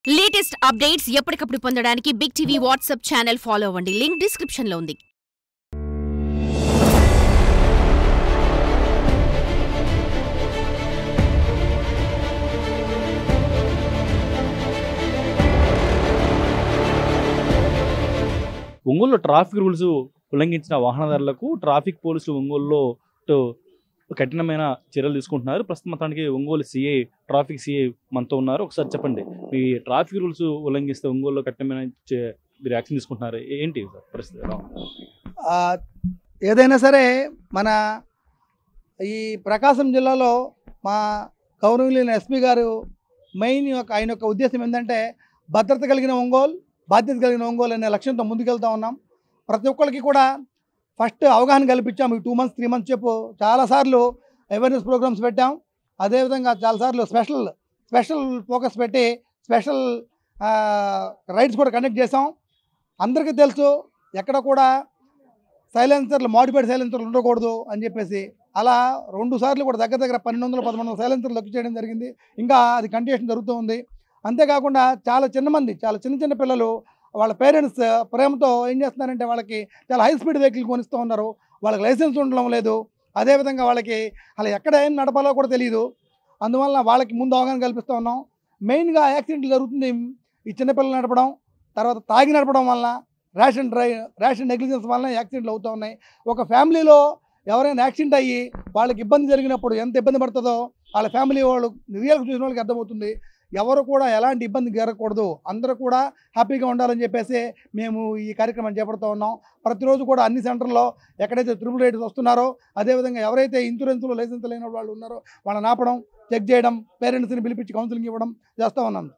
Latest updates ఎప్పటికప్పుడు పొందడానికి big TV WhatsApp channel follow అవ్వండి. లింక్ డిస్క్రిప్షన్ లో ఉంది. ఒంగోలులో ట్రాఫిక్ రూల్స్ ఉల్లంఘించిన వాహనదారులకు ట్రాఫిక్ పోలీసులు ఒంగోలులో కఠినమైన చర్యలు తీసుకుంటున్నారు. ప్రస్తుతం మొత్తానికి ఒంగోలు సిఐ ట్రాఫిక్ సిఐ మనతో ఉన్నారు. ఒకసారి చెప్పండి, మీ ట్రాఫిక్ రూల్స్ ఉల్లంఘిస్తే ఒంగోలులో కఠినమైన మీరు యాక్షన్ తీసుకుంటున్నారు, ఏంటి పరిస్థితి? ఏదైనా సరే మన ఈ ప్రకాశం జిల్లాలో మా గౌరవనీయులైన ఎస్పీ గారు మెయిన్ ఆయన యొక్క ఉద్దేశం ఏంటంటే భద్రత కలిగిన ఒంగోలు, బాధ్యత కలిగిన ఒంగోలు అనే లక్ష్యంతో ముందుకెళ్తూ ఉన్నాం. ప్రతి ఒక్కరికి కూడా ఫస్ట్ అవగాహన కల్పించాము. ఈ 2 months 3 months చెప్పు చాలాసార్లు అవేర్నెస్ ప్రోగ్రామ్స్ పెట్టాం. అదేవిధంగా చాలాసార్లు స్పెషల్ ఫోకస్ పెట్టి స్పెషల్ రైడ్స్ కూడా కండక్ట్ చేసాం. అందరికీ తెలుసు ఎక్కడ కూడా సైలెన్సర్లు, మోడిఫైడ్ సైలెన్సర్లు ఉండకూడదు అని చెప్పేసి అలా 2 సార్లు కూడా దగ్గర 1200-1300 సైలెన్సర్లు లెక్క చేయడం జరిగింది. ఇంకా అది కంటిన్యూషన్ జరుగుతూ ఉంది. అంతేకాకుండా చాలా చిన్న పిల్లలు వాళ్ళ పేరెంట్స్ ప్రేమతో ఏం చేస్తున్నారంటే వాళ్ళకి చాలా హై స్పీడ్ వెహికల్ కొనిస్తూ ఉన్నారు. వాళ్ళకి లైసెన్స్ ఉండడం లేదు. అదేవిధంగా వాళ్ళకి అలా ఎక్కడ ఏం నడపాలో కూడా తెలియదు. అందువల్ల వాళ్ళకి ముందు అవగాహన కల్పిస్తూ ఉన్నాం. మెయిన్గా యాక్సిడెంట్లు జరుగుతుంది ఈ చిన్నపిల్లలు నడపడం, తర్వాత తాగి నడపడం వల్ల, ర్యాష్ నెగ్లిజెన్స్ వల్ల యాక్సిడెంట్లు అవుతూ ఉన్నాయి. ఒక ఫ్యామిలీలో ఎవరైనా యాక్సిడెంట్ అయ్యి వాళ్ళకి ఇబ్బంది జరిగినప్పుడు ఎంత ఇబ్బంది పడుతుందో వాళ్ళ ఫ్యామిలీ వాళ్ళు రియల్గా చూసిన వాళ్ళకి అర్థమవుతుంది. ఎవరు కూడా ఎలాంటి ఇబ్బంది జరగకూడదు, అందరూ కూడా హ్యాపీగా ఉండాలని చెప్పేసి మేము ఈ కార్యక్రమం చేపడుతూ ఉన్నాం. ప్రతిరోజు కూడా అన్ని సెంటర్లో ఎక్కడైతే ట్రిపుల్ రైడ్స్ వస్తున్నారో, అదేవిధంగా ఎవరైతే ఇన్సూరెన్స్లో లైసెన్స్ లేని వాళ్ళు ఉన్నారో వాళ్ళని ఆపడం, చెక్ చేయడం, పేరెంట్స్ని పిలిపించి కౌన్సిలింగ్ ఇవ్వడం చేస్తూ ఉన్నాం.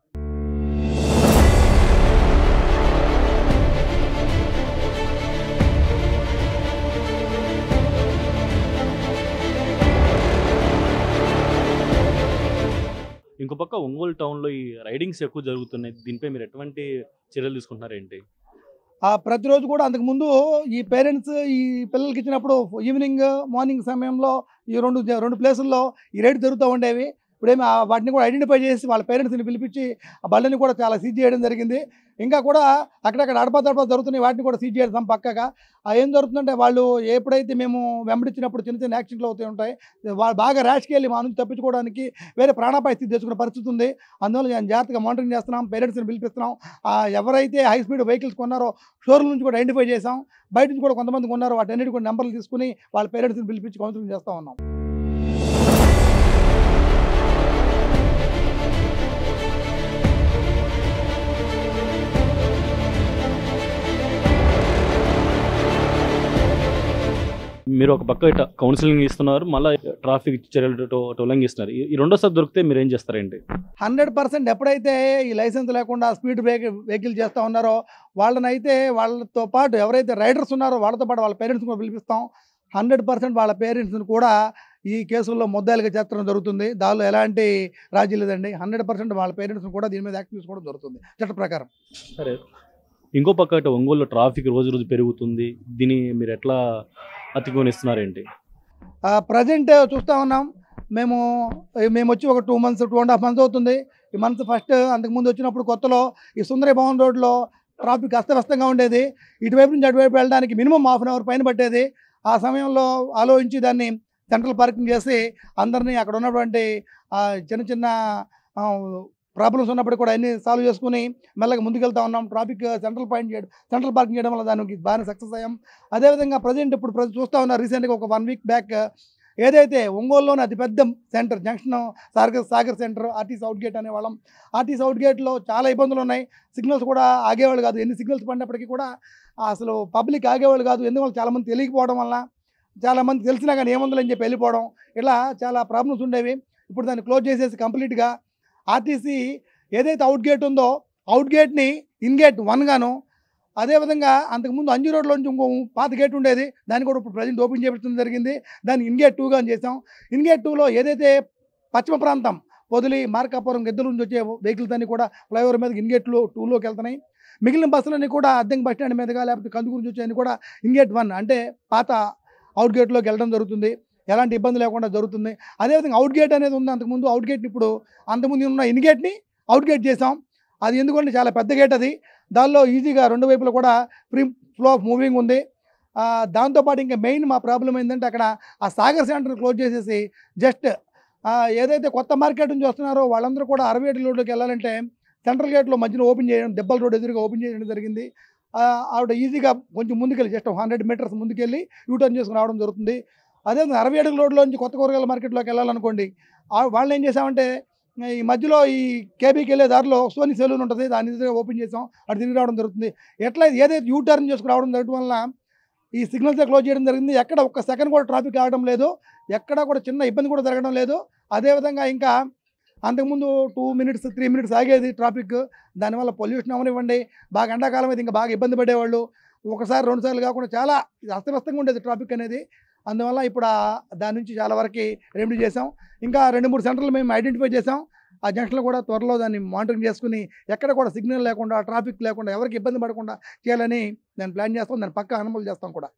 ఇంకో పక్క ఒంగోలు టౌన్లో ఈ రైడింగ్స్ ఎక్కువ జరుగుతున్నాయి. దీనిపై మీరు ఎటువంటి చర్యలు తీసుకుంటున్నారు, ఏంటి? ప్రతిరోజు కూడా అంతకుముందు ఈ పేరెంట్స్ ఈ పిల్లలకి ఇచ్చినప్పుడు ఈవినింగ్ మార్నింగ్ సమయంలో ఈ రెండు ప్లేసుల్లో ఈ రైడ్ జరుగుతూ ఉండేవి. ఇప్పుడేమి వాటిని కూడా ఐడెంటిఫై చేసి వాళ్ళ పేరెంట్స్ని పిలిపించి ఆ బళ్ళని కూడా చాలా సీజ్ చేయడం జరిగింది. ఇంకా కూడా అక్కడక్కడ అడపా జరుగుతున్నాయి, వాటిని కూడా సీజ్ చేయడం పక్కగా. ఏం జరుగుతుందంటే వాళ్ళు ఎప్పుడైతే మేము వెంబడించినప్పుడు చిన్న యాక్సిడెంట్లు అవుతూ ఉంటాయి. వాళ్ళు బాగా ర్యాష్కి వెళ్ళి మా నుంచి తప్పించుకోవడానికి వేరే ప్రాణాపాయ స్థితి తెచ్చుకునే పరిస్థితి ఉంది. అందువల్ల నేను జాగ్రత్తగా మానిటరింగ్ చేస్తున్నాం, పేరెంట్స్ని పిలిపిస్తున్నాం. ఎవరైతే హై స్పీడ్ వెహికల్స్ కొన్నారో షోరూమ్ నుంచి కూడా ఐడెంటిఫై చేసాం. బయట నుంచి కూడా కొంతమంది కొన్నారో వాటన్నిటి కూడా నెంబర్లు తీసుకుని వాళ్ళ పేరెంట్స్ని పిలిపించి కౌన్సిలింగ్ చేస్తూ ఉన్నాం. మీరు ఒక పక్క ఇట్లా కౌన్సిలింగ్ ఇస్తున్నారు, మళ్ళీ ట్రాఫిక్ చర్యలు ఉల్లంఘిస్తున్నారు. ఈ రెండోసారి దొరికితే మీరు ఏం చేస్తారేంటి? 100% ఎప్పుడైతే ఈ లైసెన్స్ లేకుండా స్పీడ్ వెహికల్ చేస్తూ ఉన్నారో వాళ్ళనైతే వాళ్ళతో పాటు ఎవరైతే రైడర్స్ ఉన్నారో వాళ్ళతో పాటు వాళ్ళ పేరెంట్స్ని కూడా పిలిపిస్తాం. 100% వాళ్ళ పేరెంట్స్ని కూడా ఈ కేసుల్లో ముద్దాయిలుగా చేర్చడం జరుగుతుంది. దానిలో ఎలాంటి రాజీ లేదండి. 100% వాళ్ళ పేరెంట్స్ని కూడా దీని మీద యాక్షన్ తీసుకోవడం జరుగుతుంది చట్ట ప్రకారం. సరే, ఇంకో పక్క ఇటు ఒంగోలులో ట్రాఫిక్ రోజు పెరుగుతుంది. దీన్ని మీరు ఎట్లా అతిగోనిస్తున్నారేంటి? ప్రజెంట్ చూస్తూ ఉన్నాం. మేము వచ్చి ఒక 2 months 2.5 months అవుతుంది. ఈ మంత్ ఫస్ట్ అంతకుముందు వచ్చినప్పుడు కొత్తలో ఈ సుందరి భవన్ రోడ్లో ట్రాఫిక్ అస్తవ్యస్తంగా ఉండేది. ఇటువైపు నుంచి అటువైపు వెళ్ళడానికి మినిమం ½ hour పైన పట్టేది. ఆ సమయంలో ఆలోచించి దాన్ని సెంట్రల్ పార్కింగ్ చేసి అందరినీ అక్కడ ఉన్నటువంటి చిన్న ప్రాబ్లమ్స్ ఉన్నప్పుడు కూడా అన్ని సాల్వ్ చేసుకుని మెల్లగా ముందుకెళ్తా ఉన్నాం. ట్రాఫిక్ సెంట్రల్ పార్కింగ్ చేయడం వల్ల దానికి బాగానే సక్సెస్ అయ్యాం. అదేవిధంగా ఇప్పుడు చూస్తూ ఉన్నారు. రీసెంట్గా ఒక 1 week బ్యాక్ ఏదైతే ఒంగోలులోని అతిపెద్ద center junction Sagar center RTC out gate అనేవాళ్ళం. ఆర్టీసీ అవుట్ గేట్లో చాలా ఇబ్బందులు ఉన్నాయి. సిగ్నల్స్ కూడా ఆగేవాళ్ళు కాదు. ఎన్ని సిగ్నల్స్ పడినప్పటికీ కూడా అసలు పబ్లిక్ ఆగేవాళ్ళు కాదు. ఎందువల్ల చాలామంది తెలియకపోవడం వల్ల, చాలామంది తెలిసినా కానీ ఏముందని చెప్పి వెళ్ళిపోవడం, ఇలా చాలా ప్రాబ్లమ్స్ ఉండేవి. ఇప్పుడు దాన్ని క్లోజ్ చేసేసి కంప్లీట్గా ఆర్టీసీ ఏదైతే అవుట్ గేట్ ఉందో అవుట్ గేట్ని ఇన్ గేట్ 1 గాను, అదేవిధంగా అంతకుముందు అంజీ రోడ్లో నుంచి ఇంకో పాత గేట్ ఉండేది, దాన్ని కూడా ఇప్పుడు ప్రజెంట్ ఓపెన్ చేయించడం జరిగింది. దాన్ని ఇన్ గేట్ 2 గా చేసాం. ఇన్ గేట్ 2లో ఏదైతే పశ్చిమ ప్రాంతం పొదిలి, మార్కాపురం, గెద్దల నుంచి వచ్చే వెహికల్స్ అన్నీ కూడా ఫ్లైఓవర్ మీద ఇన్ గేట్ 2లోకి వెళ్తున్నాయి. మిగిలిన బస్సులన్నీ కూడా అద్దెంకి బస్ స్టాండ్ మీదుగా లేకపోతే కందుకూరు నుంచి వచ్చేవన్నీ కూడా ఇన్ గేట్ 1 అంటే పాత అవుట్ గేట్లోకి వెళ్ళడం జరుగుతుంది. ఎలాంటి ఇబ్బంది లేకుండా జరుగుతుంది. అదేవిధంగా అవుట్ గేట్ అనేది ఉంది. అంతకుముందు అవుట్ గేట్ని ఇప్పుడు అంతకుముందు ఉన్న ఇన్ గేట్ని అవుట్ గేట్ చేసాం. అది ఎందుకంటే చాలా పెద్ద గేట్ అది, దానిలో ఈజీగా రెండు వైపులా కూడా ఫ్రీ ఫ్లో ఆఫ్ మూవింగ్ ఉంది. దాంతోపాటు ఇంకా మెయిన్ మా ప్రాబ్లం ఏంటంటే అక్కడ ఆ సాగర్ సెంటర్ క్లోజ్ చేసేసి జస్ట్ ఏదైతే కొత్త మార్కెట్ నుంచి వస్తున్నారో వాళ్ళందరూ కూడా 67 రోడ్లోకి వెళ్ళాలంటే సెంట్రల్ గేట్లో మధ్యలో ఓపెన్ చేయడం, దెబ్బల రోడ్ ఎదురుగా ఓపెన్ చేయడం జరిగింది. ఆవిడ ఈజీగా కొంచెం ముందుకెళ్ళి జస్ట్ 100 మీటర్స్ ముందుకెళ్ళి యూటర్న్ చేసుకుని రావడం జరుగుతుంది. అదే 67 రోడ్లో నుంచి కొత్త కూరగాయల మార్కెట్లోకి వెళ్ళాలనుకోండి, వాళ్ళు ఏం చేసామంటే ఈ మధ్యలో ఈ కేబీకి వెళ్ళే దారిలో సోనీ సెలూన్ ఉంటుంది, దాని ఎదురుగా ఓపెన్ చేసాం, అటు తిరిగి రావడం జరుగుతుంది. ఎట్లా ఏదైతే యూటర్న్ చేసుకుని రావడం జరగడం వల్ల ఈ సిగ్నల్స్ క్లోజ్ చేయడం జరిగింది. ఎక్కడ ఒక్క సెకండ్ కూడా ట్రాఫిక్ ఆగడం లేదు, ఎక్కడ కూడా చిన్న ఇబ్బంది కూడా జరగడం లేదు. అదేవిధంగా ఇంకా అంతకుముందు 2 మినిట్స్ 3 మినిట్స్ ఆగేది ట్రాఫిక్, దానివల్ల పొల్యూషన్ అవనివ్వండి, బాగా ఎండాకాలం అయితే ఇంకా బాగా ఇబ్బంది పడేవాళ్ళు. ఒకసారి 2 సార్లు కాకుండా చాలా అస్తవ్యస్తంగా ఉండేది ట్రాఫిక్ అనేది. అందువల్ల ఇప్పుడు దాని నుంచి చాలా వరకు రెమెడీ చేసాం. ఇంకా 2-3 సెంటర్లు మేము ఐడెంటిఫై చేసాం. ఆ జంక్షన్లో కూడా త్వరలో దాన్ని మానిటరింగ్ చేసుకుని ఎక్కడ కూడా సిగ్నల్ లేకుండా, ట్రాఫిక్ లేకుండా, ఎవరికి ఇబ్బంది పడకుండా చేయాలని దాన్ని ప్లాన్ చేస్తాం. దాన్ని పక్కా అమలు చేస్తాం కూడా.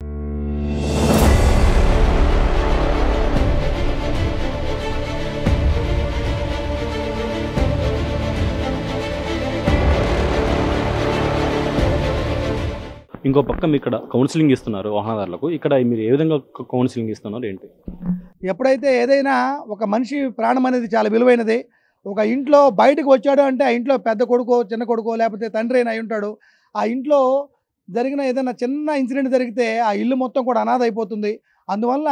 ఇంకో పక్క మీ ఇక్కడ కౌన్సిలింగ్ ఇస్తున్నారు వాహనదారులకు, ఇక్కడ మీరు ఏ విధంగా కౌన్సిలింగ్ ఇస్తున్నారు ఏంటి? ఎప్పుడైతే ఏదైనా ఒక మనిషి ప్రాణం అనేది చాలా విలువైనది. ఒక ఇంట్లో బయటకు వచ్చాడు అంటే ఆ ఇంట్లో పెద్ద కొడుకో చిన్న కొడుకో లేకపోతే తండ్రి అయినా అయి ఉంటాడు. ఆ ఇంట్లో జరిగిన ఏదైనా చిన్న ఇన్సిడెంట్ జరిగితే ఆ ఇల్లు మొత్తం కూడా అనాథ అయిపోతుంది. అందువల్ల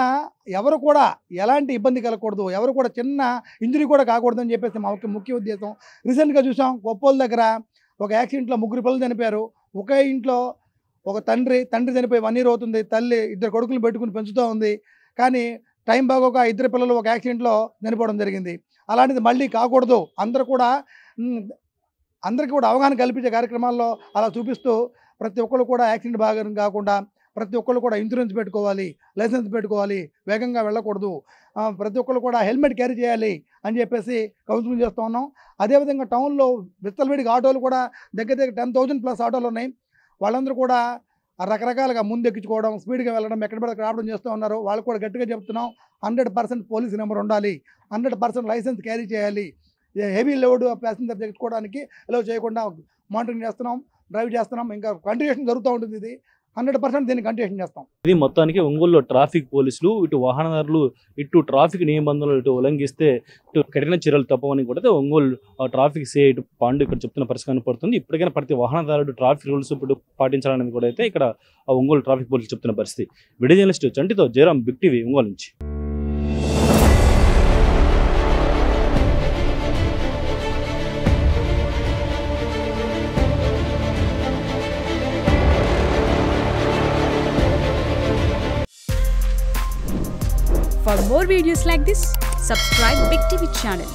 ఎవరు కూడా ఎలాంటి ఇబ్బంది కలగకూడదు, ఎవరు కూడా చిన్న ఇంజరీ కూడా కాకూడదని చెప్పేసి మా ముఖ్య ఉద్దేశం. రీసెంట్గా చూసాం కొప్పోల దగ్గర ఒక యాక్సిడెంట్లో 3 పిల్లలు చనిపోయారు. ఒకే ఇంట్లో ఒక తండ్రి చనిపోయి 1 year అవుతుంది, తల్లి 2 కొడుకులు పెట్టుకుని పెంచుతూ ఉంది. కానీ టైం బాగోక 2 పిల్లలు ఒక యాక్సిడెంట్లో చనిపోవడం జరిగింది. అలాంటిది మళ్ళీ కాకూడదు, అందరికీ కూడా అవగాహన కల్పించే కార్యక్రమాల్లో అలా చూపిస్తూ ప్రతి ఒక్కరు కూడా యాక్సిడెంట్ బాగా కాకుండా ప్రతి ఒక్కరు కూడా ఇన్సూరెన్స్ పెట్టుకోవాలి, లైసెన్స్ పెట్టుకోవాలి, వేగంగా వెళ్ళకూడదు, ప్రతి ఒక్కరు కూడా హెల్మెట్ క్యారీ చేయాలి అని చెప్పేసి కౌన్సిలింగ్ చేస్తూ ఉన్నాం. అదేవిధంగా టౌన్లో విత్తలవిడిగా ఆటోలు కూడా దగ్గర 10,000+ ఆటోలు ఉన్నాయి. వాళ్ళందరూ కూడా రకరకాలుగా ముందు ఎక్కించుకోవడం, స్పీడ్గా వెళ్ళడం, ఎక్కడ పడితే రావడం చేస్తూ ఉన్నారు. వాళ్ళు కూడా గట్టిగా చెప్తున్నాం, 100% పోలీస్ నెంబర్ ఉండాలి, 100% లైసెన్స్ క్యారీ చేయాలి, హెవీ లోడ్ ప్యాసింజర్ ఎక్కించుకోవడానికి అలో చేయకుండా మానిటరింగ్ చేస్తున్నాం, డ్రైవ్ చేస్తున్నాం. ఇంకా కంటిన్యూషన్ జరుగుతూ ఉంటుంది. ఇది 100% దీన్ని కంటిన్యూషన్ చేస్తాం. ఇది మొత్తానికి ఒంగోలులో ట్రాఫిక్ పోలీసులు ఇటు వాహనదారులు ఇటు ట్రాఫిక్ నిబంధనలు ఇటు ఉల్లంఘిస్తే ఇటు కఠిన చర్యలు తప్పవని కూడా ఒంగోలు ట్రాఫిక్ సిఐ ఇటు పాండు ఇక్కడ చెప్తున్న పరిస్థితి పడుతుంది. ఇప్పటికైనా ప్రతి వాహనదారుడు ట్రాఫిక్ రూల్స్ ఇప్పుడు పాటించాలనేది కూడా అయితే ఇక్కడ ఒంగోలు ట్రాఫిక్ పోలీసులు చెప్తున్న పరిస్థితి. వీడియో జర్నలిస్ట్ చంటితో జయరాం, బిగ్ టీవీ, ఒంగోలు నుంచి. For more videos like this, subscribe Big TV channel.